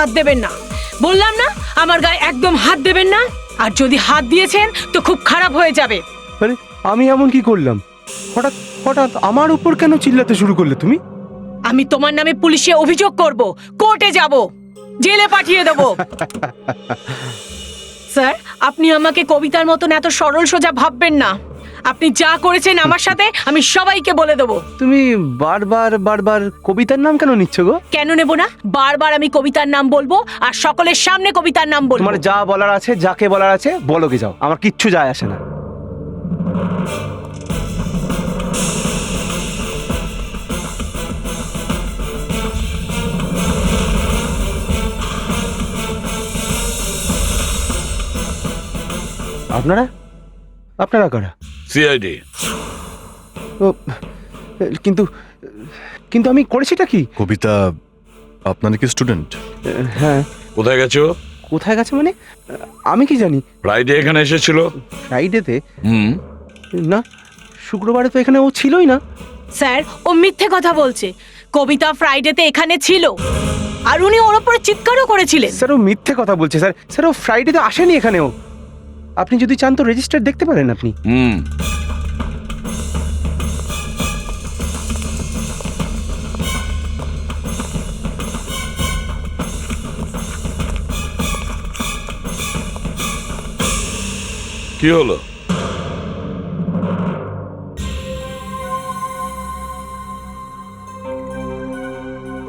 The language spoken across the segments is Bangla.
হাত দেবেন না, বললাম না আমার গায়ে একদম হাত দেবেন না। আর যদি হাত দিয়েছেন তো খুব খারাপ হয়ে যাবে। আরে আমি এমন কি করলাম? হঠাৎ হঠাৎ আমার উপর কেন চিল্লাতে শুরু করলে তুমি? আমি তোমার নামে পুলিশে অভিযোগ করব, কোর্টে যাব, জেলে পাঠিয়ে দেব। স্যার, আপনি আমাকে কবিতার মতন এত সরল সোজা ভাববেন না। আপনি যা করেছেন আমার সাথে আমি সবাইকে বলে দেবো। তুমি বারবার বারবার কবিতার নাম কেন নিচ্ছ গো? কেন নেব না? বারবার আমি কবিতার নাম বলবো আর সকলের সামনে কবিতার নাম বলবো। তোমার যা বলার আছে, যাকে বলার আছে বলো, গে যাও, আমার কিচ্ছু যায় আসে না। আপনারা আপনারা কারা? সিআইডি। ও, কিন্তু কিন্তু আমি করেছিটা কি? কবিতা আপনার কি স্টুডেন্ট? হ্যাঁ। কোথায় গেছো? কোথায় গেছে মানে? আমি কি জানি। ফ্রাইডে এখানে এসেছিল। ফ্রাইডেতে? না, শুক্রবারে তো এখানে ও ছিলই না। স্যার, ও মিথ্যে কথা বলছে। কবিতা ফ্রাইডেতে এখানে ছিল আর উনি ওর উপরে চিৎকারও করেছিলেন। স্যার, ও মিথ্যে কথা বলছে স্যার। স্যার, ও ফ্রাইডেতে আসেনি এখানেও। আপনি যদি চান তো রেজিস্টার দেখতে পারেন আপনি। কি হলো?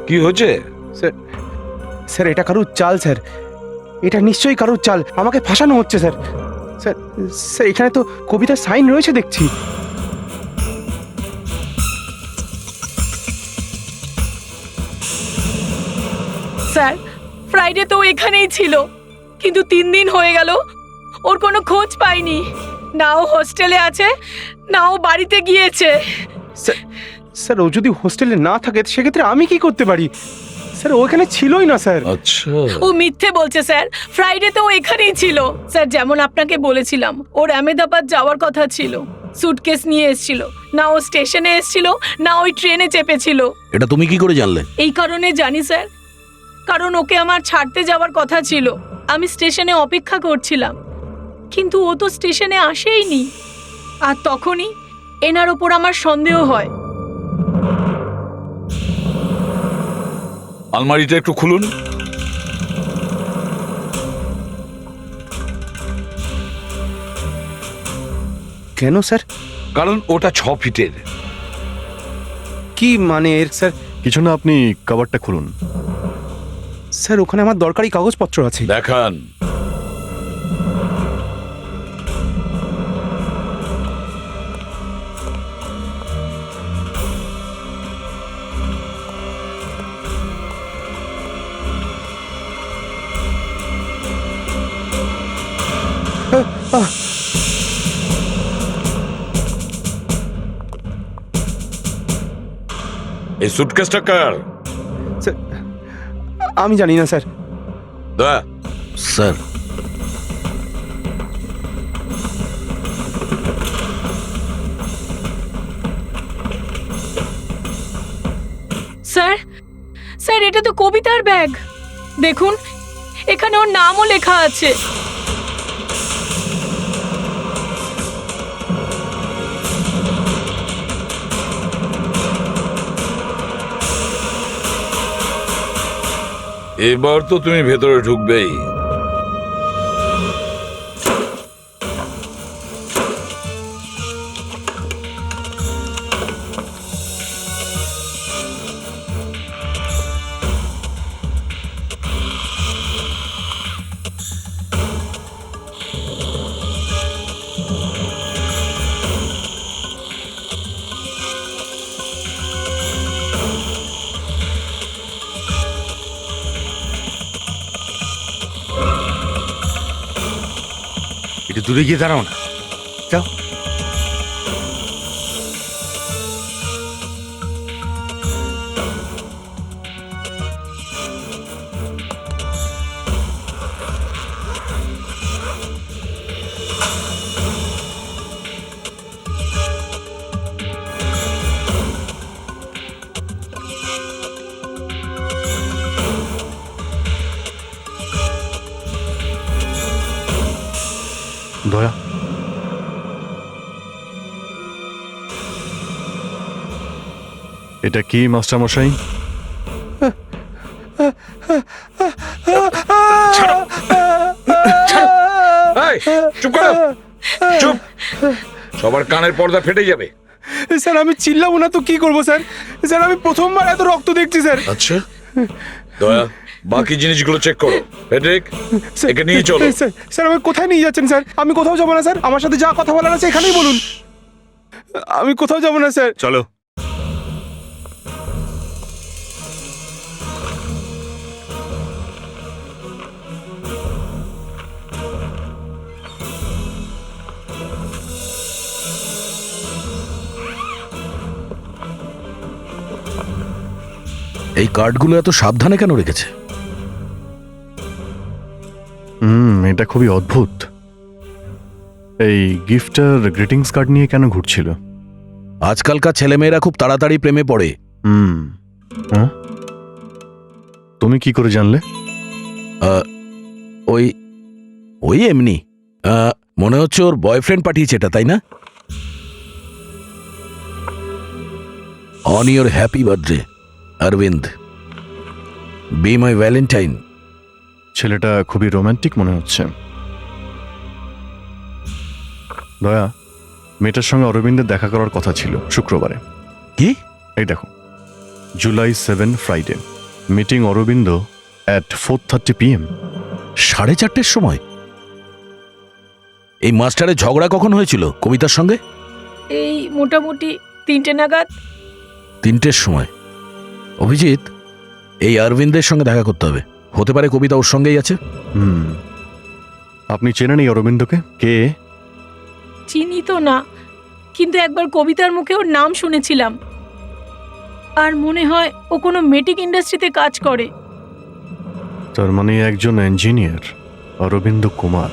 কি হচ্ছে? স্যার স্যার, এটা কারুর চাল স্যার। এটা নিশ্চয়ই কারুর চাল। আমাকে ফাঁসানো হচ্ছে স্যার। স্যার স্যার, এখানে তো কবিতার সাইন রয়েছে দেখছি। স্যার, ফ্রাইডে তো এখানেই ছিল, কিন্তু 3 দিন হয়ে গেল ওর কোনো খোঁজ পাইনি। না ও হোস্টেলে আছে, না ও বাড়িতে গিয়েছে। স্যার স্যার, ও যদি হোস্টেলে না থাকে সেক্ষেত্রে আমি কি করতে পারি? স্যার, ও এখানে ছিলই না স্যার। আচ্ছা, ও মিথ্যে বলছে স্যার। ফ্রাইডে তো ও এখানেই ছিল। স্যার, যেমন আপনাকে বলেছিলাম ওর আহমেদাবাদ যাওয়ার কথা ছিল, সুটকেস নিয়ে এসেছিল। না ও স্টেশনে এসেছিল, না ওই ট্রেনে চেপেছিল। এটা তুমি কি করে জানলে? এই কারণে জানি স্যার, কারণ ওকে আমার ছাড়তে যাওয়ার কথা ছিল। আমি স্টেশনে অপেক্ষা করছিলাম, কিন্তু ও তো স্টেশনে আসেইনি। আর তখনই এনার ওপর আমার সন্দেহ হয়। আলমারিটা একটু খুলুন। কেন স্যার? কারণ ওটা 6 ফিটের। কি মানে এর স্যার? কিছু না, আপনি কভারটা খুলুন। স্যার, ওখানে আমার দরকারি কাগজপত্র আছে। দেখান। এই সুটকেসটা কার? স্যার, আমি জানি না স্যার। দা। স্যার, স্যার, স্যার, এটা তো কবিতার ব্যাগ। দেখুন, এখানে ওর নামও লেখা আছে। এবার তো তুমি ভেতরে ঢুকবেই। একটু দূরে গিয়ে দাঁড়াও না, যাও। দয়া, এটা কি মাস্টার মশাই? এই, চুপ করো, চুপ। সবার কানের পর্দা ফেটে যাবে। স্যার আমি চিল্লাবো না তো কি করবো স্যার? স্যার আমি প্রথমবার এত রক্ত দেখছি স্যার। আচ্ছা, দয়া, বাকি জিনিসগুলো চেক করো। পেট্রিক, স্যার, একে নিয়ে চলো। স্যার, স্যার আমাকে কোথায় নিয়ে যাচ্ছেন স্যার? আমি কোথাও যাবো না স্যার, আমার সাথে যা কথা বলার আছে এখানেই বলুন। আমি কোথাও যাবো না স্যার। চলো। এই কার্ডগুলো এত সাবধানে কেন রেখেছে? এটা খুবই অদ্ভুত। এই গিফটার গ্রিটিংস কার্ড নিয়ে কেন ঘুরছিল? আজকালকার ছেলেমেয়েরা খুব তাড়াতাড়ি প্রেমে পড়ে। হ্যাঁ? তুমি কি করে জানলে? ওই ওই এমনি মনে হচ্ছে ওর বয়ফ্রেন্ড পাঠিয়েছে এটা, তাই না? On your happy birthday Arvind, be my Valentine. ছেলেটা খুবই রোমান্টিক মনে হচ্ছে। দয়া, মেয়েটার সঙ্গে অরবিন্দের দেখা করার কথা ছিল শুক্রবারে। কি? এই দেখো, July 7 Friday, meeting Arvind at 4:30 PM। 4:30 সময়? এই মাস্টারের ঝগড়া কখন হয়েছিল কবিতার সঙ্গে? এই মোটামুটি 3টে নাগাদ। 3টের সময়? অভিজিৎ, এই অরবিন্দের সঙ্গে দেখা করতে হবে। হতে পারে কবিতা ওর সঙ্গেই আছে। আপনি চেনেন এই অরবিন্দকে? কে? চিনি তো না, কিন্তু একবার কবিতার মুখে ওর নাম শুনেছিলাম। আর মনে হয় ও কোনো মেটিক ইন্ডাস্ট্রিতে কাজ করে। তার মানে একজন engineer, Arvind Kumar.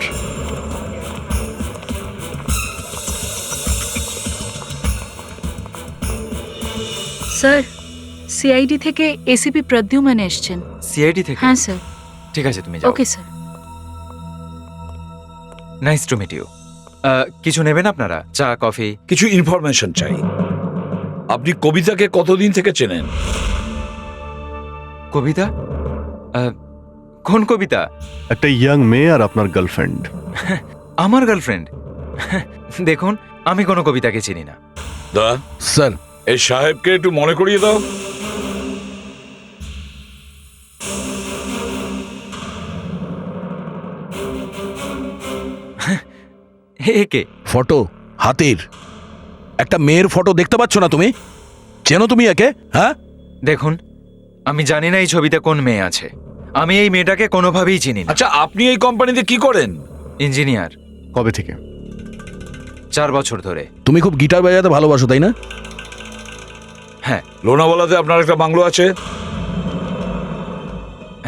Sir, CID থেকে এসিপি প্রদ্যুম্ন এসছেন। সিআইডি থেকে? হ্যাঁ স্যার। ঠিক আছে, তুমি যাও। Okay sir. Nice to meet you. কিছু নেবেন আপনারা? চা, কফি? কিছু ইনফরমেশন চাই। আপনি কবিতাকে কতদিন থেকে চেনেন? কবিতা? কোন কবিতা? একটা ইয়াং মেয়ে আর আপনার গার্লফ্রেন্ড। আমার গার্লফ্রেন্ড? দেখুন, আমি কোনো কবিতাকে চিনি না। দা, স্যার, এই সাহেবকে একটু মনে করিয়ে দাও। একে? ফটো হাতির একটা মেয়ের ফটো দেখতে পাচ্ছ না তুমি? চেনো তুমি একে? হ্যাঁ, দেখুন, আমি জানি না এই ছবিতে কোন মেয়ে আছে। আমি এই মেয়েটাকে কোনোভাবেই চিনি না। আচ্ছা, আপনি এই কোম্পানিতে কি করেন? ইঞ্জিনিয়ার। কবে থেকে? 4 বছর ধরে। তুমি খুব গিটার বাজাতে ভালোবাসো, তাই না? হ্যাঁ। লোনাওয়ালাতে আপনার একটা বাংলো আছে?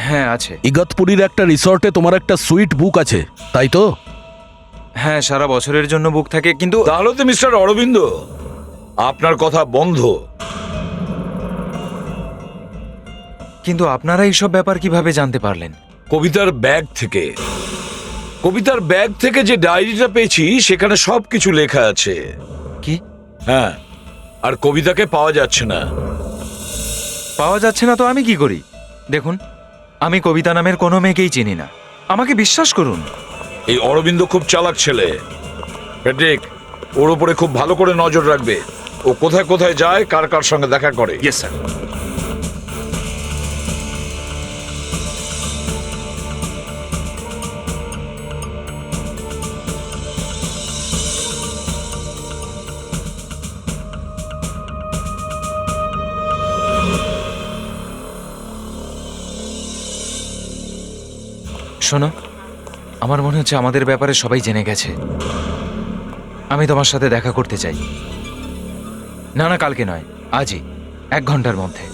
হ্যাঁ, আছে। ইগতপুরীর একটা রিসর্টে তোমার একটা সুইট বুক আছে, তাই তো? হ্যাঁ, সারা বছরের জন্য বুক থাকে, কিন্তু তাহলে তো মিস্টার অরবিন্দ আপনার কথা বন্ধ। কিন্তু আপনারা এইসব ব্যাপার কিভাবে জানতে পারলেন? কবিতার ব্যাগ থেকে। কবিতার ব্যাগ থেকে যে ডায়েরিটা পেয়েছি সেখানে সবকিছু লেখা আছে। কি? হ্যাঁ, আর কবিতাকে পাওয়া যাচ্ছে না। পাওয়া যাচ্ছে না তো আমি কি করি? দেখুন, আমি কবিতা নামের কোনো মেয়েকেই চিনি না। আমাকে বিশ্বাস করুন। এই অরবিন্দ খুব চালাক ছেলে। প্যাট্রিক, ওর উপরে খুব ভালো করে নজর রাখবে। ও কোথায় কোথায় যায়, কার কার সঙ্গে দেখা করে। Yes sir. শোনো, আমার মনে হচ্ছে আমাদের ব্যাপারে সবাই জেনে গেছে। আমি তোমার সাথে দেখা করতে চাই। না না, কালকে নয়, আজই, 1 ঘন্টার মধ্যে।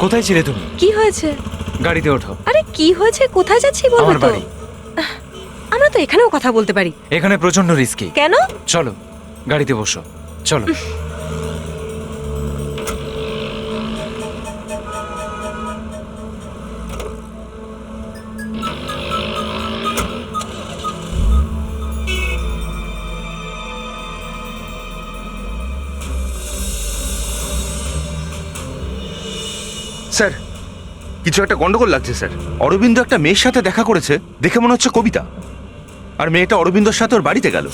কোথায় ছিলে তুমি? কি হয়েছে? গাড়িতে ওঠো। আরে কি হয়েছে, কোথায় যাচ্ছি বলবে আমার তো? বাড়ি। আমরা তো এখানেও কথা বলতে পারি। এখানে প্রচন্ড রিস্কি। কেন? চলো গাড়িতে বসো, চলো। স্যার কিছু একটা গন্ডগোল লাগছে স্যার। অরবিন্দ একটা মেয়ের সাথে দেখা করেছে, দেখে মনে হচ্ছে কবিতা। আর মেয়েটা অরবিন্দর সাথে ওর বাড়িতে গেল।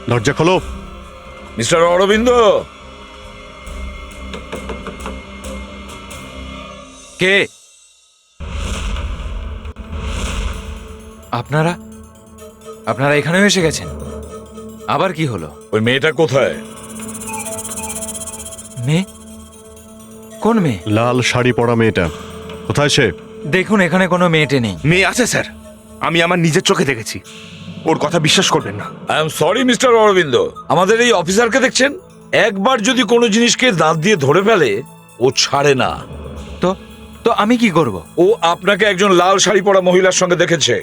দরজা খোলো। মিস্টার অরবিন্দ, কে আপনারা? আপনারা এখানেও এসে গেছেন? আবার কি হলো? ওই মেয়েটা কোথায়? মেয়ে? কোন মেয়ে? লাল শাড়ি পরা মেয়েটা কোথায় সে? দেখুন এখানে কোনো মেয়েটে নেই। মেয়ে আছে স্যার, আমি আমার নিজের চোখে দেখেছি। ওর কথা বিশ্বাস করবেন না। I am sorry mister Arvind, আমাদের এই অফিসারকে দেখছেন, একবার যদি কোনো জিনিসকে দাঁত দিয়ে ধরে ফেলে ও ছাড়ে না। তো তো আমি কি করব? ও আপনাকে একজন লাল শাড়ি পরা মহিলার সঙ্গে দেখেছে।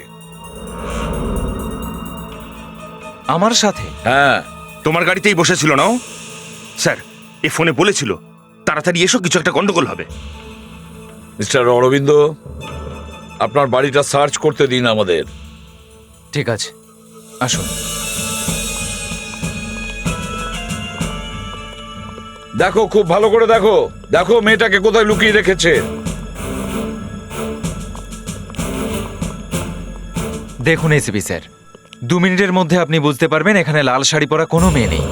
আমার সাথে? হ্যাঁ, তোমার গাড়িতেই বসেছিল না ও? স্যার এ ফোনে বলেছিল তাড়াতাড়ি এসো, কিছু একটা গন্ডগোল হবে। মিস্টার অরবিন্দ, আপনার বাড়িটা সার্চ করতে দিন আমাদের। ঠিক আছে, আসুন। দেখো, খুব ভালো করে দেখো, দেখো মেয়েটাকে কোথায় লুকিয়ে রেখেছে। দেখুন এসিপি স্যার, 2 মিনিটের মধ্যে আপনি বুঝতে পারবেন এখানে লাল শাড়ি পরা কোনো মেয়ে নেই।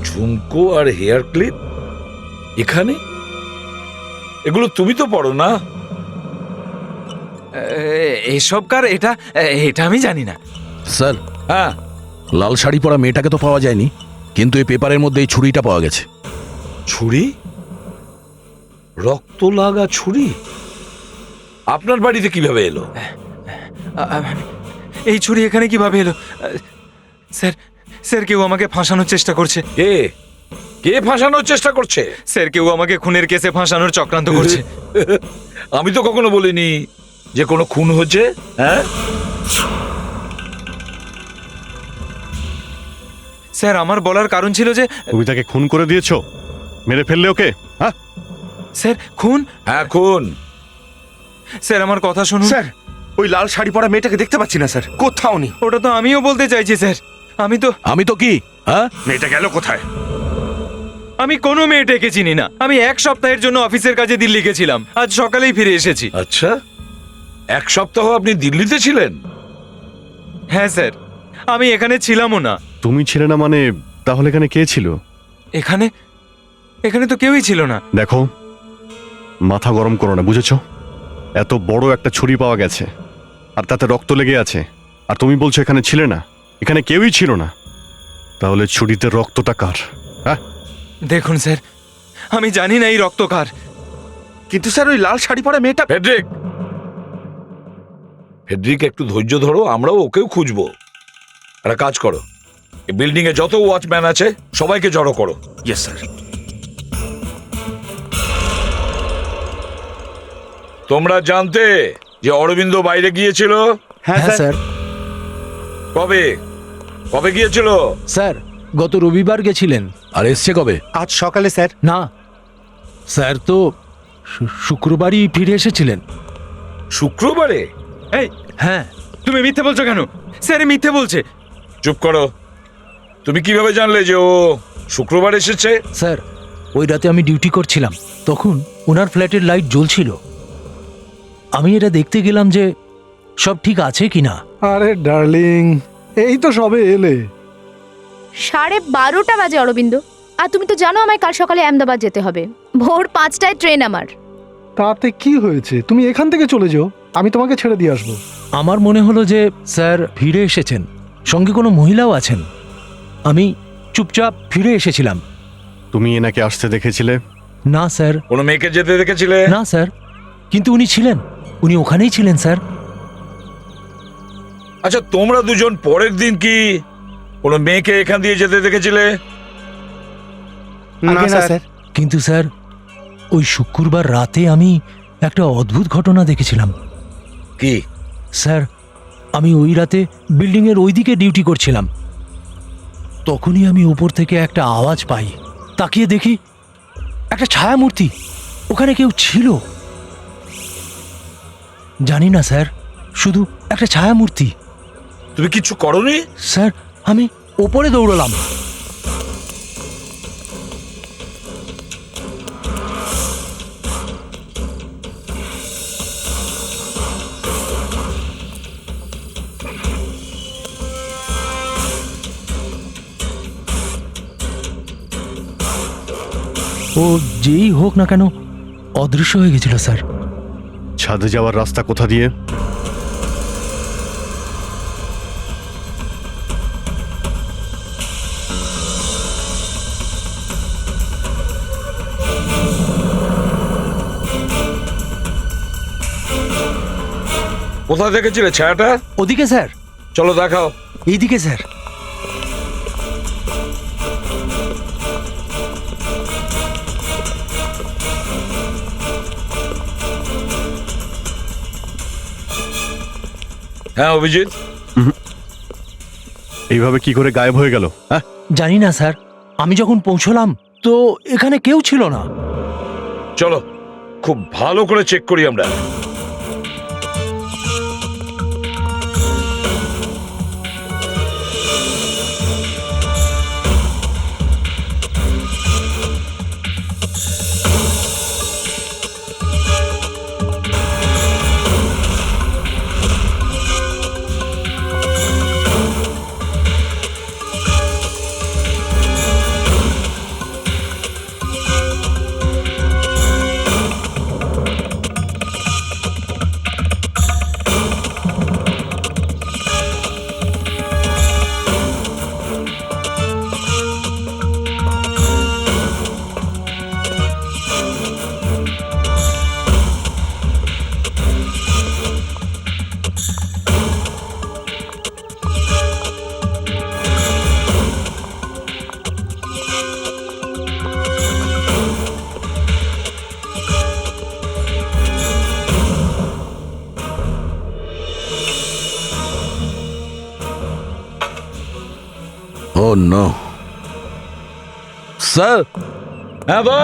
ঝুমকো আর হেয়ার ক্লিপ এখানে? এগুলো তুমি তো পড়ো না? এসব কার? এটা এটা আমি জানি না। স্যার, হ্যাঁ, লাল শাড়ি পরা মেয়েটাকে তো পাওয়া যায়নি, কিন্তু এই পেপারের মধ্যে এই ছুরিটা পাওয়া গেছে। ছুরি? রক্ত লাগা ছুরি আপনার বাড়িতে কিভাবে এলো? এই ছুরি এখানে কিভাবে এলো? স্যার স্যার কেউ আমাকে ফাঁসানোর চেষ্টা করছে। কে কে ফাঁসানোর চেষ্টা করছে? স্যার কেউ আমাকে খুনের কেসে ফাঁসানোর চক্রান্ত করছে। আমি তো কখনো বলিনি যে কোনো খুন হচ্ছে। হ্যাঁ, স্যার আমার বলার কারণ ছিল যে তুমি তাকে খুন করে দিয়েছো, মেরে ফেললে ওকে? হ্যাঁ স্যার খুন? হ্যাঁ খুন। স্যার আমার কথা শুনুন। স্যার ওই লাল শাড়ি পরা মেয়েটাকে দেখতে পাচ্ছি না স্যার, কোথাও নেই। ওটা তো আমিও বলতে চাইছি স্যার। আমি তো কি? হ্যাঁ, মেয়েটা গেল কোথায়? আমি কোনো মেয়েটাকে চিনি না। আমি 1 সপ্তাহের জন্য অফিসের কাজে দিল্লি গেছিলাম, আজ সকালেই ফিরে এসেছি। আচ্ছা, 1 সপ্তাহ আপনি দিল্লিতে ছিলেন? হ্যাঁ স্যার, আমি এখানে ছিলামও না। তুমি ছিলে না মানে? তাহলে এখানে কে ছিল? এখানে এখানে তো কেউই ছিল না। দেখো, মাথা গরম করো না, বুঝেছো? এত বড় একটা ছুরি পাওয়া গেছে আর তাতে রক্ত লেগে আছে, আর তুমি বলছো এখানে ছিলে না? এখানে কেউই ছিল না। তাহলে ছুরিতে রক্তটা কার? হ্যাঁ, দেখুন স্যার, আমি জানি না এই রক্ত কার। কিন্তু স্যার ওই লাল শাড়ি পরা মেয়েটা। ফেডরিক, ফেডরিক একটু ধৈর্য ধরো, আমরাও ওকেও খুঁজবো। একটা কাজ করো, এই বিল্ডিং এ যত ওয়াচম্যান আছে সবাইকে জড়ো করো। Yes sir. তোমরা জানতে যে অরবিন্দ বাইরে গিয়েছিল? হ্যাঁ স্যার। কবে কবে গিয়েছিল? স্যার গত রবিবার গেছিলেন। আর এসছে কবে? আজ সকালে স্যার। না স্যার, তো শুক্রবারই ফিরে এসেছিলেন। শুক্রবারে? এই হ্যাঁ। তুমি মিথ্যে বলছো কেন? স্যার মিথ্যে বলছে। চুপ করো। তুমি কিভাবে জানলে যে ও শুক্রবার এসেছে? স্যার ওই রাতে আমি ডিউটি করছিলাম, তখন ওনার ফ্ল্যাটের লাইট জ্বলছিল। আমি এটা দেখতে গেলাম যে সব ঠিক আছে কিনা। আরে ডার্লিং, এই তো সবে এলে। 12:30 বাজে অরবিন্দ, আর তুমি তো জানো আমায় কাল সকালে আহমেদাবাদ যেতে হবে। ভোর 5টায় ট্রেন আমার। তাতে কি হয়েছে, তুমি এখান থেকে চলে যাও, আমি তোমাকে ছেড়ে দিয়ে আসবো। আমার মনে হলো যে স্যার ফিরে এসেছেন, সঙ্গে কোনো মহিলাও আছেন। আমি চুপচাপ ফিরে এসেছিলাম। তুমি এনাকে আসতে দেখেছিলে? না স্যার। কোনো মেয়েকে যেতে দেখেছিলে? না স্যার, কিন্তু উনি ছিলেন, উনি ওখানেই ছিলেন স্যার। আচ্ছা, তোমরা দুজন পরের দিন কি কোনো মেয়েকে এখান দিয়ে যেতে দেখেছিলে? না স্যার। কিন্তু স্যার, ওই শুক্রবার রাতে আমি একটা অদ্ভুত ঘটনা দেখেছিলাম। কি? স্যার, আমি ওই রাতে বিল্ডিংয়ের ওই দিকে ডিউটি করছিলাম। তখনই আমি উপর থেকে একটা আওয়াজ পাই, তাকিয়ে দেখি একটা ছায়ামূর্তি, ওখানে কেউ ছিল। জানি না স্যার, শুধু একটা ছায়ামূর্তি। তুমি কিচ্ছু করোনি? স্যার, আমি ওপরে দৌড়লাম। ও যেই হোক না কেন অদৃশ্য হয়ে গেছিল স্যার। ছাদে যাওয়ার রাস্তা কোথা দিয়ে? কোথায় দেখেছিলে ছায়াটা? ওদিকে স্যার। চলো দেখাও। এইদিকে স্যার। হ্যাঁ অভিজিৎ, এইভাবে কি করে গায়েব হয়ে গেল? হ্যাঁ, জানি না স্যার, আমি যখন পৌঁছলাম তো এখানে কেউ ছিল না। চলো খুব ভালো করে চেক করি আমরা। ও নো স্যার। হ্যাঁ বা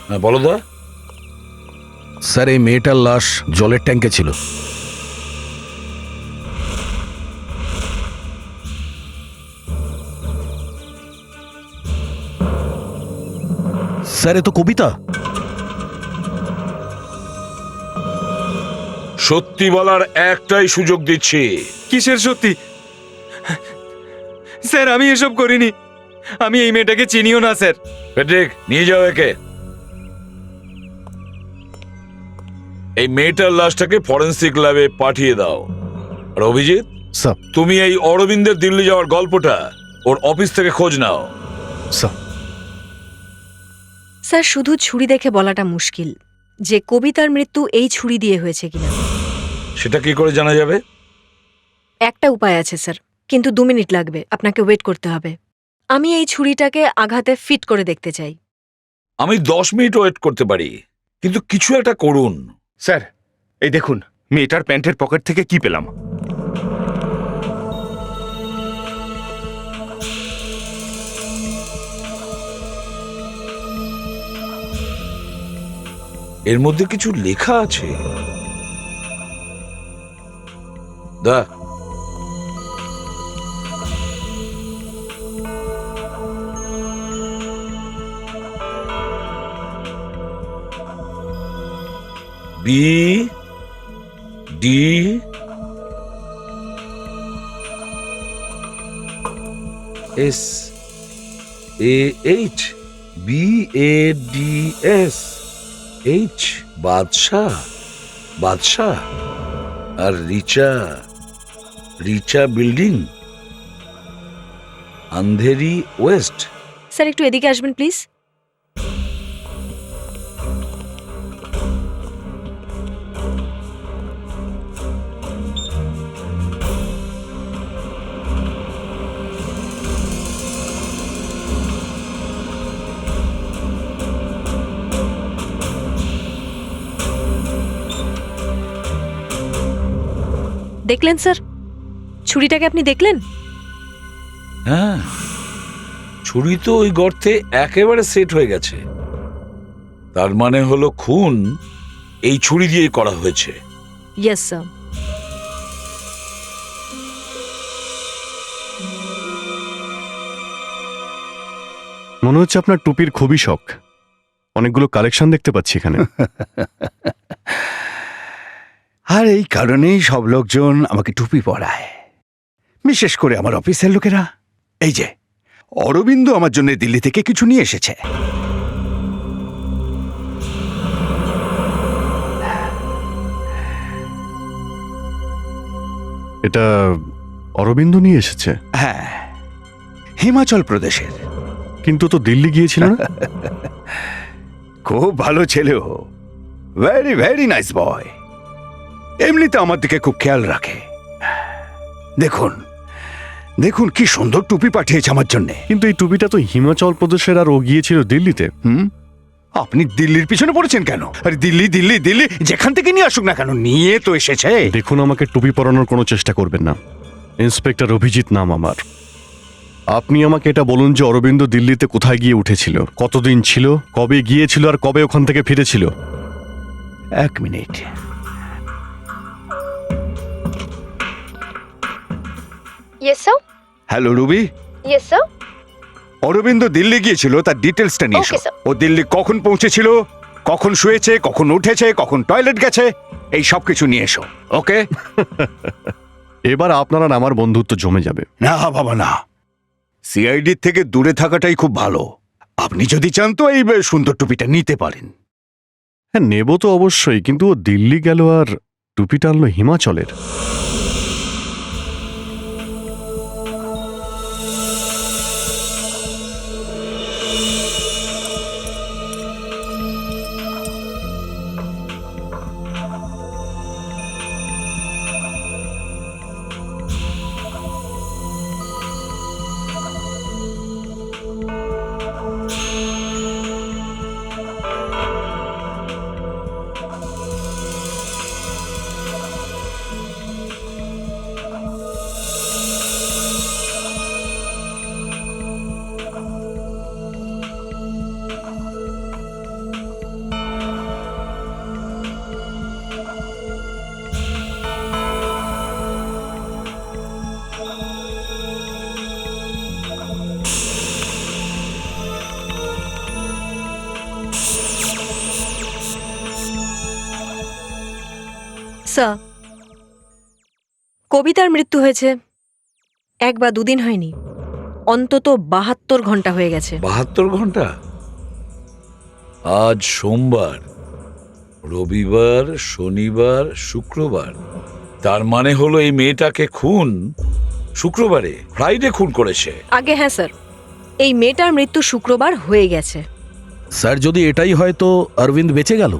হ্যাঁ বলো দা। স্যার, এই মেয়েটার লাশ জলের ট্যাঙ্কে ছিল। স্যার, এ তো কবিতা। সত্যি বলার একটাই সুযোগ দিচ্ছি। কিসের সত্যি? স্যার, আমি এসব করিনি। আমি এই মেয়েটাকে চিনিও না স্যার। পেট্রিক, নিয়ে যাও একে। এই মেয়েটার লাশটাকে ফরেন্সিক ল্যাবে পাঠিয়ে দাও। আর অভিজিৎ, স্যার। তুমি এই অরবিন্দের দিল্লি যাওয়ার গল্পটা ওর অফিস থেকে খোঁজ নাও। স্যার। স্যার, শুধু ছুরি দেখে বলাটা মুশকিল যে কবিতার মৃত্যু এই ছুরি দিয়ে হয়েছে কিনা। সেটা কি করে জানা যাবে? একটা উপায় আছে স্যার, কিন্তু 2 মিনিট লাগবে, আপনাকে ওয়েট করতে হবে। আমি এই ছুরিটাকে আঘাতে ফিট করে দেখতে চাই। আমি 10 মিনিট ওয়েট করতে পারি, কিন্তু কিছু একটা করুন। স্যার, এই দেখুন মেয়েটার প্যান্টের পকেট থেকে কি পেলাম। এর মধ্যে কিছু লেখা আছে। The B D S A H, B A D S H, Badshah, Badshah. আর Richa, Richa building, Andheri west. Sir একটু এদিকে আসবেন প্লিজ। দেখলেন স্যার, ছুরিটাকে আপনি দেখলেন? হ্যাঁ, ছুরি তো ওই গর্তে একেবারে সেট হয়ে গেছে। তার মানে হলো খুন এই ছুরি দিয়েই করা হয়েছে। Yes sir. মনে হচ্ছে আপনার টুপির খুবই শখ। অনেকগুলো কালেকশন দেখতে পাচ্ছি এখানে। আর এই কারণেই সব লোকজন আমাকে টুপি পরায়, বিশেষ করে আমার অফিসের লোকেরা। এই যে অরবিন্দ আমার জন্য দিল্লি থেকে কিছু নিয়ে এসেছে। এটা অরবিন্দ নিয়ে এসেছে? হ্যাঁ, হিমাচল প্রদেশের। কিন্তু তো দিল্লি গিয়েছিল না? খুব ভালো ছেলে ও, ভেরি ভেরি নাইস বয়। এমনিতে আমার দিকে খুব খেয়াল রাখে। দেখুন দেখুন কি সুন্দর টুপি পাঠিয়েছে আমার জন্যে। কিন্তু এই টুপিটা তো হিমাচল প্রদেশের, আর ও গিয়েছিল দিল্লিতে। আপনি দিল্লির পিছনে পড়েছেন কেন? আরে দিল্লি দিল্লি দিল্লি, যেখান থেকে নিয়ে আসুক না কেন, নিয়ে তো এসেছে। দেখুন, আমাকে টুপি পরানোর কোনো চেষ্টা করবেন না। ইন্সপেক্টর অভিজিৎ নাম আমার। আপনি আমাকে এটা বলুন যে অরবিন্দ দিল্লিতে কোথায় গিয়ে উঠেছিল, কতদিন ছিল, কবে গিয়েছিল, আর কবে ওখান থেকে ফিরেছিল। এক মিনিট। Yes sir. Hello Ruby. Yes sir. Arvind Delhi গিয়েছিল, তার ডিটেলসটা নিয়ে এসো। Okay, sir. ও দিল্লি কখন পৌঁছেছিল, কখন শুয়েছে, কখন উঠেছে, কখন টয়লেট গেছে, এই সব কিছু নিয়ে এসো। ওকে? এবার আপনার আর আমার বন্ধুত্ব জমে যাবে। না বাবা না, সিআইডির থেকে দূরে থাকাটাই খুব ভালো। আপনি যদি চান তো এই সুন্দর টুপিটা নিতে পারেন। হ্যাঁ, নেব তো অবশ্যই, কিন্তু ও দিল্লি গেল আর টুপিটা আনলো হিমাচলের। স্যার, কবিতার মৃত্যু হয়েছে 1 বা 2 দিন হয়নি, অন্তত 72 ঘন্টা হয়ে গেছে। 72 ঘন্টা? আজ সোমবার, রবিবার, শনিবার, শুক্রবার। তার মানে হলো এই মেয়েটাকে খুন শুক্রবারে, ফ্রাইডে খুন করেছে। আগে হ্যাঁ স্যার, এই মেয়েটার মৃত্যু শুক্রবার হয়ে গেছে। স্যার, যদি এটাই হয় তো অরবিন্দ বেঁচে গেল।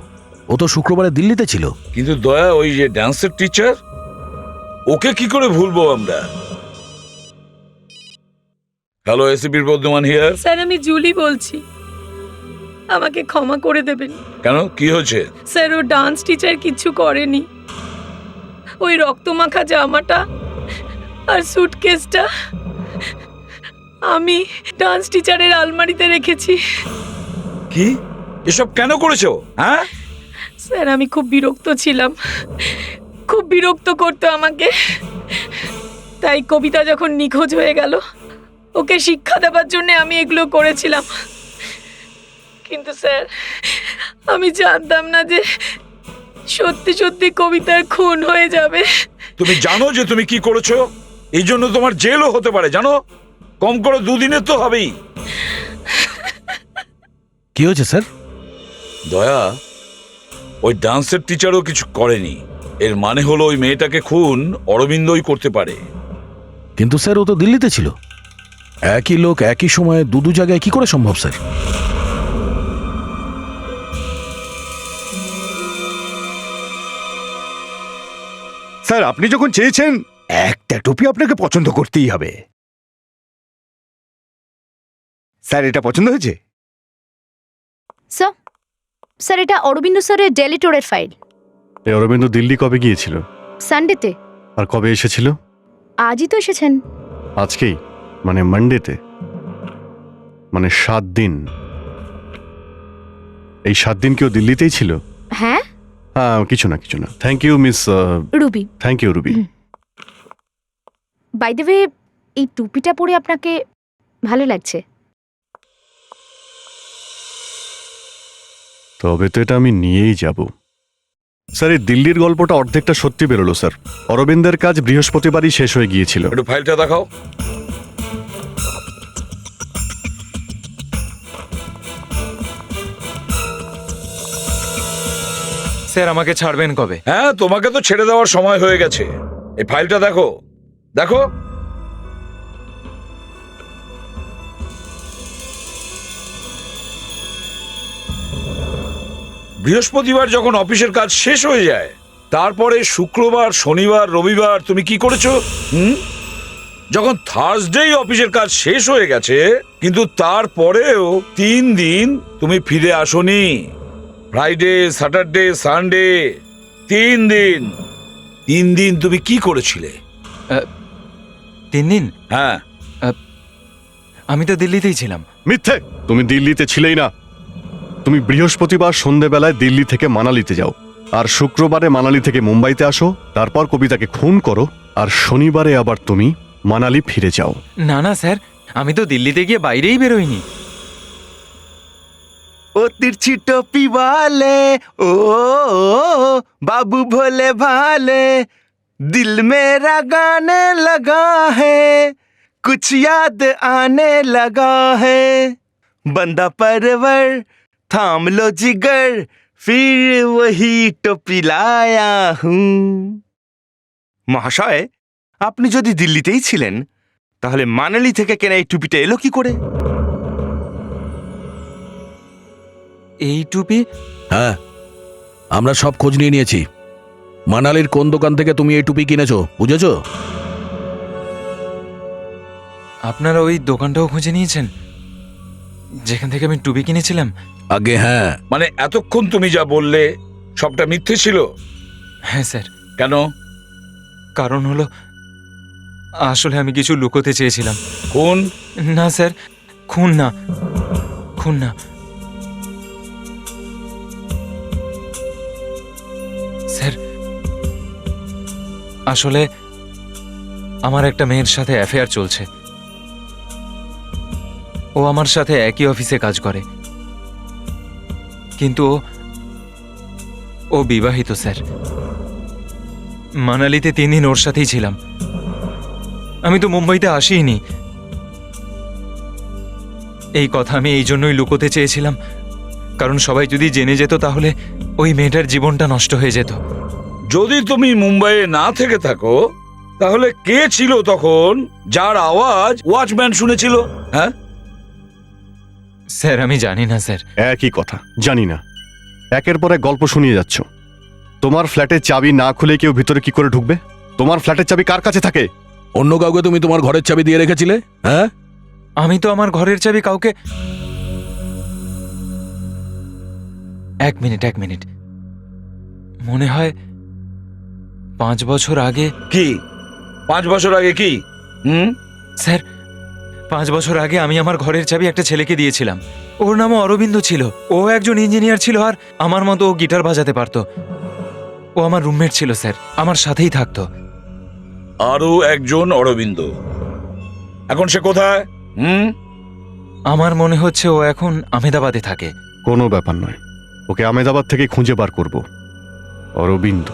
ও তো শুক্রবারে দিল্লিতে ছিল। কিন্তু দয়া, ওই যে ডান্সের টিচার, ওকে কি করে ভুলবো আমরা? হ্যালো, এসিপির বর্ধমান হিয়ার। স্যার, আমি জুলি বলছি, আমাকে ক্ষমা করে দেবেন। কেন, কি হয়েছে? স্যার, ও ডান্স টিচার কিচ্ছু করেনি। ওই রক্তমাখা জামাটা আর সুটকেসটা আমি ডান্স টিচারের আলমারিতে রেখেছি। কি এসব কেন করেছো? হ্যাঁ, স্যার আমি খুব বিরক্ত ছিলাম, খুব বিরক্ত করতো আমাকে। তাই কবিতা যখন নিখোঁজ হয়ে গেল, ওকে শিক্ষা দেওয়ার জন্য আমি এগুলো করেছিলাম। কিন্তু স্যার আমি জানতাম না যে সত্যি সত্যি কবিতার খুন হয়ে যাবে। তুমি জানো যে তুমি কি করেছো? এই জন্য তোমার জেলও হতে পারে, জানো? কম করে 2 দিনের তো হবেই। কি হয়েছে স্যার? দয়া, ওই ডান্সের টিচারও কিছু করেনি। এর মানে হলো ওই মেয়েটাকে খুন অরবিন্দই করতে পারে। কিন্তু স্যার ও তো দিল্লিতে ছিল। একই লোক একই সময়ে দু জায়গায় কি করে সম্ভব স্যার? স্যার আপনি যখন চেয়েছেন, একটা টুপি আপনাকে পছন্দ করতেই হবে। স্যার এটা পছন্দ হয়েছে? স্যার, স্যার এটা অরবিন্দ স্যারের ডেলিটোরের ফাইল। এই অরবিন্দ দিল্লি কবে গিয়েছিল? সানডেতে। আর কবে এসেছিল? আজই তো এসেছেন। আজকেই? মানে মানডেতে? মানে 7 দিন। এই 7 দিন কি ও দিল্লিতেই ছিল? হ্যাঁ। হ্যাঁ, কিছু না কিছু না। Thank you miss Ruby. Thank you Ruby. By the way, এই টুপিটা পরে আপনাকে ভালো লাগছে। তবে তো এটা আমি নিয়েই যাব। স্যার এই দিল্লির গল্পটা অর্ধেকটা সত্যি বেরোলো স্যার। অরবিন্দের কাজ বৃহস্পতিবারই শেষ হয়ে গিয়েছিল। একটু ফাইলটা দেখাও। স্যার আমাকে ছাড়বেন কবে? হ্যাঁ, তোমাকে তো ছেড়ে দেওয়ার সময় হয়ে গেছে। এই ফাইলটা দেখো, দেখো। বৃহস্পতিবার যখন অফিসের কাজ শেষ হয়ে যায়, তারপরে শুক্রবার, শনিবার, রবিবার তুমি কি করেছো? যখন থার্সডেই অফিসের কাজ শেষ হয়ে গেছে, কিন্তু তারপরেও 3 দিন তুমি ফিরে আসোনি। ফ্রাইডে, স্যাটারডে, সানডে, 3 দিন। 3 দিন তুমি কি করেছিলে? 3 দিন? হ্যাঁ। আমি তো দিল্লিতেই ছিলাম। মিথ্যে! তুমি দিল্লিতে ছিলেই না। তুমি বৃহস্পতিবার সন্ধেবেলায় দিল্লি থেকে মানালিতে যাও, আর শুক্রবারে মানালি থেকে মুম্বাইতে আসো, তারপর কবিতাকে খুন করো, আর শনিবারে আবার তুমি মানালি ফিরে যাও। না না স্যার, আমি তো দিল্লিতে গিয়ে বাইরেই বেরোইনি। ओ तिरछी टोपी वाले, ओ बाबू भोले भाले, दिल मेरा गाने लगा है, कुछ याद आने लगा है, बंदा परवर थाम लो जिगर, फिर वही टोपी लाया हूँ। মহাশয়, আপনি যদি দিল্লিতেই ছিলেন, তাহলে মানালি থেকে কেনা এই টুপিটা এলো কি করে? এই টুপি? হ্যাঁ, আমরা সব খোঁজ নিয়ে নিয়েছি। মানালির কোন দোকান থেকে তুমি এই টুপি কিনেছো বুঝেছো? আপনারা ওই দোকানটাও খুঁজে নিয়েছেন যেখান থেকে আমি টুপি কিনেছিলাম? আগে হ্যাঁ। মানে এতক্ষণ তুমি যা বললে সবটা মিথ্যে ছিল? হ্যাঁ স্যার। কেন? কারণ হলো, আসলে আমি কিছু লুকোতে চেয়েছিলাম। খুন? না স্যার, খুন না, খুন না। স্যার আসলে আমার একটা মেয়ের সাথে অ্যাফেয়ার চলছে। ও আমার সাথে একই অফিসে কাজ করে, কিন্তু ও বিবাহিত স্যার। মানালিতে 3 দিন ওর সাথেই ছিলাম। আমি তো মুম্বাইতে আসিনি। এই কথা আমি এই জন্যই লুকোতে চেয়েছিলাম, কারণ সবাই যদি জেনে যেত তাহলে ওই মেয়েটার জীবনটা নষ্ট হয়ে যেত। যদি তুমি মুম্বাইয়ে না থেকে থাকো, তাহলে কে ছিল তখন যার আওয়াজ ওয়াচম্যান শুনেছিল? হ্যাঁ স্যার আমি জানি না স্যার। একই কথা, জানি না। একের পর এক গল্প শুনিয়ে যাচ্ছ। তোমার ফ্ল্যাটের চাবি না খুলে কেউ ভিতরে কি করে ঢুকবে? তোমার ফ্ল্যাটের চাবি কার কাছে থাকে? অন্য কাউকে তুমি তোমার ঘরের চাবি দিয়ে রেখেছিলে? হ্যাঁ, আমি তো আমার ঘরের চাবি কাউকে। এক মিনিট, মনে হয় 5 বছর আগে। কি 5 বছর আগে? কি? স্যার 5 বছর আগে আমি আমার ঘরের চাবি একটা ছেলেকে দিয়েছিলাম। ও ওর নামও অরবিন্দ ছিল। ও একজন ইঞ্জিনিয়ার ছিল, আর আমার মতো ও গিটার বাজাতে পারতো। ও আমার রুমমেট ছিল স্যার, আমার সাথেই থাকতো। আরো একজন অরবিন্দ, এখন সে কোথায়? আমার মনে হচ্ছে ও এখন আহমেদাবাদে থাকে। কোনো ব্যাপার নয়, ওকে আহমেদাবাদ থেকে খুঁজে বার করব। অরবিন্দ।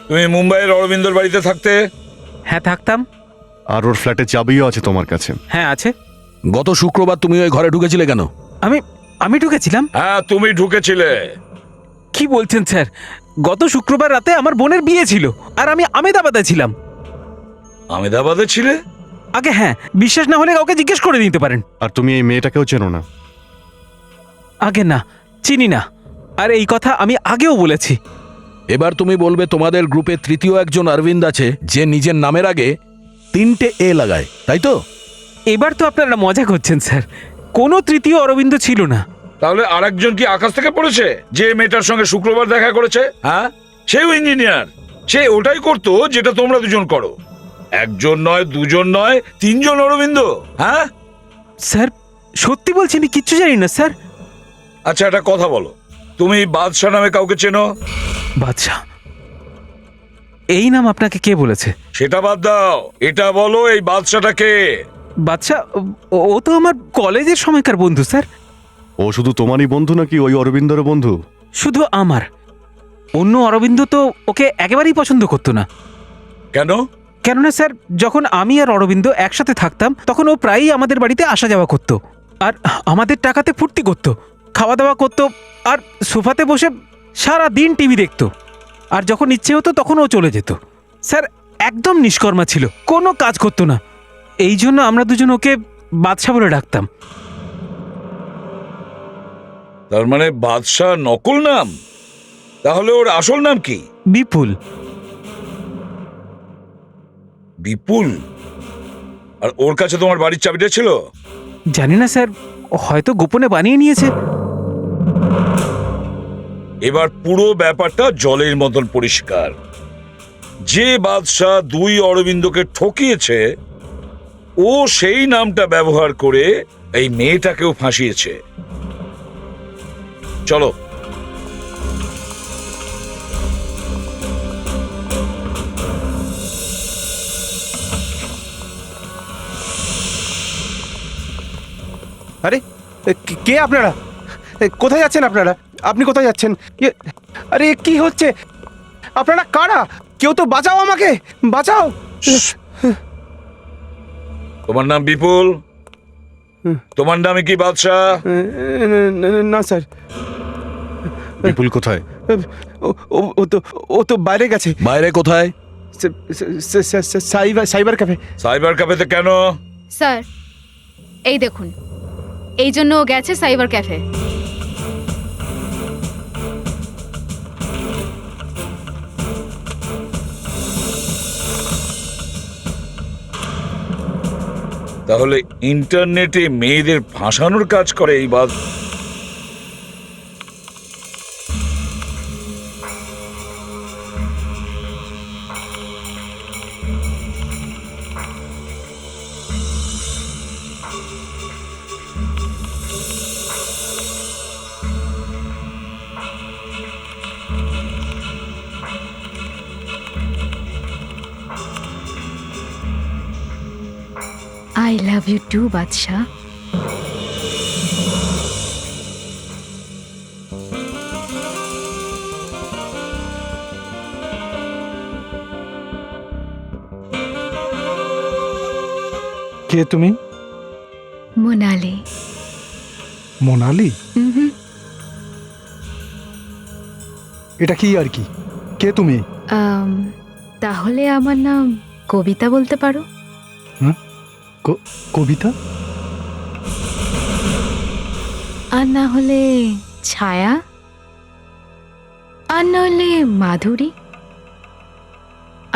তুমি মুম্বাইয়ের অরবিন্দর বাড়িতে থাকতে? হ্যাঁ থাকতাম। আর ওর ফ্ল্যাটের চাবিও আছে তোমার কাছে? হ্যাঁ আছে। গত শুক্রবার তুমি ওই ঘরে ঢুকেছিলে কেন? আমি ঢুকেছিলাম? হ্যাঁ তুমি ঢুকেছিলে। কি বলছেন স্যার? গত শুক্রবার রাতে আমার বোনের বিয়ে ছিল, আর আমি আহমেদাবাদে ছিলাম। আহমেদাবাদে ছিলে? আগে হ্যাঁ, বিশ্বাস না হলে কাউকে জিজ্ঞেস করে নিতে পারেন। আর তুমি এই মেয়েটাকেও চেনো না? আগে না, চিনি না। আর এই কথা আমি আগেও বলেছি। এবার তুমি বলবে তোমাদের গ্রুপে তৃতীয় একজন অরবিন্দ আছে, যে নিজের নামের আগে 3টে এ লাগায়, তাই তো? এবার তো আপনারা মজা করছেন স্যার, কোনো তৃতীয় অরবিন্দ ছিল না। তাহলে আরেকজন কি আকাশ থেকে পড়েছে, যে মেয়েটার সঙ্গে শুক্রবার দেখা করেছে? হ্যাঁ, সেও ইঞ্জিনিয়ার। সে ওটাই করতো যেটা তোমরা দুজন করো। একজন নয়, দুজন নয়, 3জন অরবিন্দ। হ্যাঁ স্যার সত্যি বলছি, আমি কিচ্ছু জানি না স্যার। আচ্ছা একটা কথা বলো, তুমি বাদশাহ নামে কাউকে চেনো? বাদশাহ? এই নাম আপনাকে কে বলেছে? সেটা বাদ দাও, এটা বলো এই বাদশাহটা কে? বাদশাহ? ও তো আমার কলেজের সময়কার বন্ধু স্যার। ও শুধু তোমারই বন্ধু নাকি ওই অরবিন্দর বন্ধু? শুধু আমার। অন্য অরবিন্দ তো ওকে একেবারেই পছন্দ করতো না। কেন? কেননা স্যার, যখন আমি আর অরবিন্দ একসাথে থাকতাম তখন ও প্রায়ই আমাদের বাড়িতে আসা যাওয়া করতো, আর আমাদের টাকাতে ফুর্তি করতো, খাওয়া দাওয়া করতো, আর সোফাতে বসে সারা দিন টিভি দেখতো। আর যখন ইচ্ছে হতো তখন ও চলে যেত। স্যার একদম নিষ্কর্মা ছিল, কোনো কাজ করতো না। এই জন্য আমরা দুজন ওকে বাদশা বলে ডাকতাম। তার মানে বাদশাহ নকল নাম? তাহলে ওর আসল নাম কি? বিপুল। বিপুল? আর ওর কাছে তোমার বাড়ির চাবিটা ছিল? জানি না স্যার, হয়তো গোপনে বানিয়ে নিয়েছে। এবার পুরো ব্যাপারটা জলের মতন পরিষ্কার। যে বাদশাহ 2 অরবিন্দকে ঠকিয়েছে, ও সেই নামটা ব্যবহার করে এই মেয়েটাকেও ফাঁসিয়েছে। চলো। আরে কে আপনারা? কোথায় যাচ্ছেন আপনারা? আপনি কোথায় যাচ্ছেন? আরে কি হচ্ছে? আপনারা কারা? কেউ তো বাঁচাও, আমাকে বাঁচাও। তোমার নাম বিপুল? তোমার নামে কি বাদশাহ? না স্যার। বিপুল কোথায়? ও তো বাইরে গেছে। বাইরে কোথায়? Cyber cafe. সাইবার ক্যাফেতে কেন? স্যার এই দেখুন, এই জন্য ও গেছে সাইবার ক্যাফে। তাহলে ইন্টারনেটে মেয়েদের ফাঁসানোর কাজ করে এই বাদ। I love you too, বাদশাহ। কে তুমি? মোনালি। মোনালি? এটা কি আর কি? কে তুমি? তাহলে আমার নাম কবিতা বলতে পারো। কবিতা? আর না হলে ছায়া, আর না হলে মাধুরী,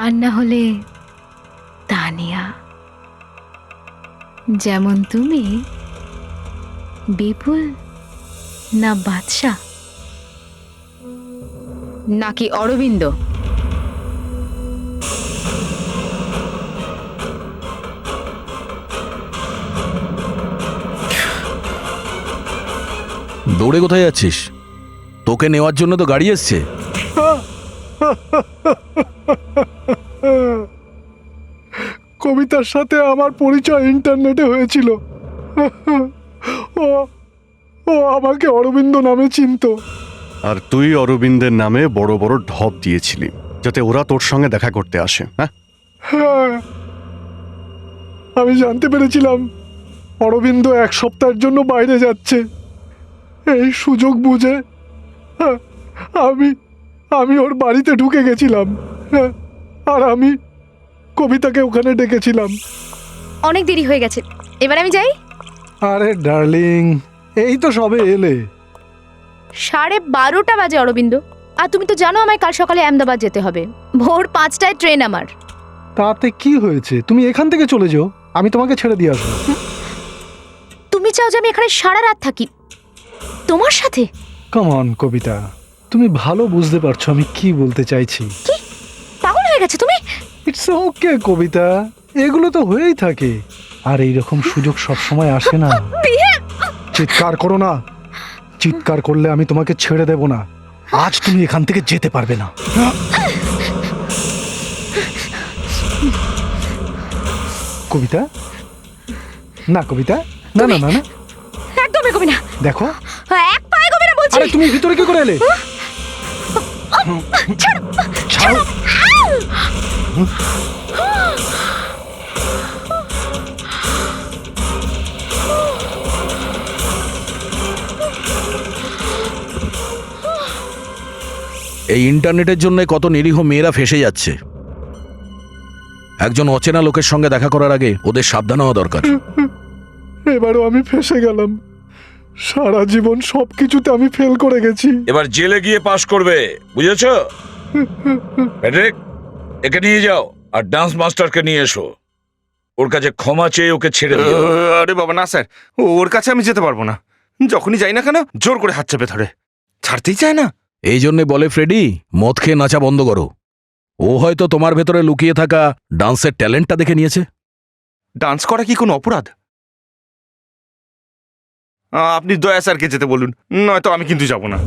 আর না হলে তানিয়া। যেমন তুমি, বিপুল না বাদশাহ নাকি অরবিন্দ? দৌড়ে কোথায় যাচ্ছিস? তোকে নেওয়ার জন্য তো গাড়ি এসছে। কবিতার সাথে আমার পরিচয় ইন্টারনেটে হয়েছিল। ও ও আমাকে অরবিন্দ নামে চিনতো। আর তুই অরবিন্দের নামে বড় বড় ঢপ দিয়েছিলি যাতে ওরা তোর সঙ্গে দেখা করতে আসে। হ্যাঁ, হ্যাঁ, আমি জানতে পেরেছিলাম অরবিন্দ 1 সপ্তাহের জন্য বাইরে যাচ্ছে। এই সুযোগ বুঝে হ্যাঁ, আমি ওর বাড়িতে ঢুকে গেছিলাম। হ্যাঁ, আর আমি কবিতাকে ওখানে ডেকেছিলাম। অনেক দেরি হয়ে গেছে, এবার আমি যাই। আরে ডার্লিং, এই তো সবে এলে। 12:30 বাজে অরবিন্দ, আর তুমি তো জানো আমায় কাল সকালে আহমেদাবাদ যেতে হবে। ভোর 5টায় ট্রেন আমার। তাতে কি হয়েছে? তুমি এখান থেকে চলে যাও, আমি তোমাকে ছেড়ে দিয়ে আসবো। তুমি চাও যে আমি এখানে সারা রাত থাকি তোমার সাথে? কাম অন কবিতা, তুমি ভালো বুঝতে পারছো আমি কি বলতে চাইছি। কি পাগল হয়ে গেছে তুমি? ইটস ওকে কবিতা, এগুলো তো হয়েই থাকে, আর এইরকম সুযোগ সবসময় আসে না। চিৎকার করো না, চিৎকার করলে আমি তোমাকে ছেড়ে দেব না। আজ তুমি এখান থেকে যেতে পারবে না। কবিতা, না কবিতা, না না না না, একদম এগোবি না। দেখো এক পা এগোবি না বলছি। আরে তুমি ভিতরে কি করে এলে? ছাড়ো। এই ইন্টারনেটের জন্য কত নিরীহ মেয়েরা ফেসে যাচ্ছে। একজন অচেনা লোকের সঙ্গে দেখা করার আগে ওদের সাবধান হওয়া দরকার। এবারও আমি ফেসে গেলাম। সারা জীবন সবকিছুতে আমি ফেল করে গেছি। এবার জেলে গিয়ে পাশ করবে, বুঝেছো? প্যাট্রিক, একে নিয়ে যাও আর ডান্স মাস্টারকে নিয়ে এসো। ওর কাছে ক্ষমা চেয়ে ওকে ছেড়ে দিও। আরে বাবা না স্যার, ওর কাছে আমি যেতে পারবো না। যখনই যাই না কেন জোর করে হাত চেপে ধরে, ছাড়তেই চায় না। এই জন্যে বলে ফ্রেডি, মদ খেয়ে নাচা বন্ধ করো। ও হয়তো তোমার ভেতরে লুকিয়ে থাকা ডান্সের ট্যালেন্টটা দেখে নিয়েছে। ডান্স করা কি কোনো অপরাধ? আপনি দয়া স্যারকে যেতে বলুন, নয়তো আমি কিন্তু যাব না।